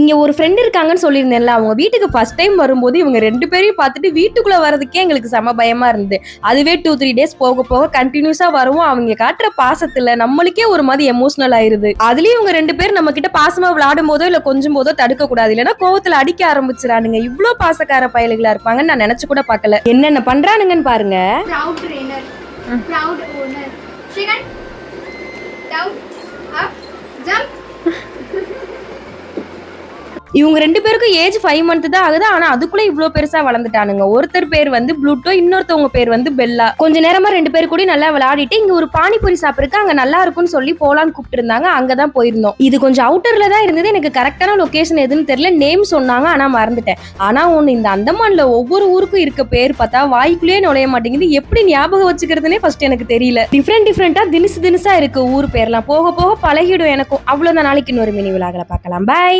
இங்க ஒரு ஃப்ரெண்ட் இருக்காங்கன்னு சொல்லியிருந்தேன்ல, அவங்க வீட்டுக்கு ஃபர்ஸ்ட் டைம் வரும்போது இவங்க 2 பேரையும் பார்த்துட்டு வீட்டுக்குள்ள வரதுக்கே எங்களுக்கு செம பயமா இருந்தது. அதுவே 2, 3 டேஸ் போக போக கன்டினியூஸா வரவும் அவங்க காட்டுற பாசத்துல நம்மளுக்கே ஒரு மாதிரி எமோஷனல் ஆயிருது. அதுலயும் இவங்க 2 பேரும் நம்ம கிட்ட பாசமா விளையாடும் போதோ இல்ல கொஞ்சம் போதோ தடுக்க கூடாது, இல்லைன்னா கோவத்துல அடிக்க ஆரம்பிச்சிடானுங்க. இவ்ளோ பாசக்கார பயலுகளா இருப்பாங்கன்னு நான் நினைச்சு கூட பார்க்கல. என்னென்ன பண்றானுங்கன்னு பாருங்க. Proud trainer, proud owner. Shrikan, down, up, jump. இவங்க 2 பேருக்கும் ஏஜ் 5 மந்த் தான் ஆகுது. ஆனா அதுக்குள்ள இவ்ளோ பெருசா வளர்ந்துட்டானுங்க. ஒருத்தர் பேர் வந்து ப்ளூட்டோ, இன்னொருத்தவங்க பேர் வந்து பெல்லா. கொஞ்ச நேரமா 2 பேர் கூட நல்லா விளையாடிட்டு இங்க ஒரு பானிபூரி சாப்பிடுறதுக்கு அங்க நல்லா இருக்கும்னு சொல்லி போலான்னு கூப்பிட்டு இருந்தாங்க. அங்கதான் போயிருந்தோம். இது கொஞ்சம் அவுட்டர்ல தான் இருந்தது. எனக்கு கரெக்டான லொகேஷன் எதுன்னு தெரியல. நேம் சொன்னாங்க, ஆனா மறந்துட்டேன். ஆனா ஒண்ணு, இந்த அந்தமான்ல ஒவ்வொரு ஊருக்கும் இருக்க பேர் பார்த்தா வாய்க்குள்ளேயே நுழைய மாட்டேங்குது. எப்படி ஞாபகம் வச்சுக்கிறதுனே ஃபர்ஸ்ட் எனக்கு தெரியல. டிஃப்ரெண்டா தினுசா இருக்கு ஊர் பேர்லாம். போக போக பழகிடும் எனக்கும். அவ்வளவுதான். நாளைக்கு இன்னொரு மினி விலாகல பார்க்கலாம். பை.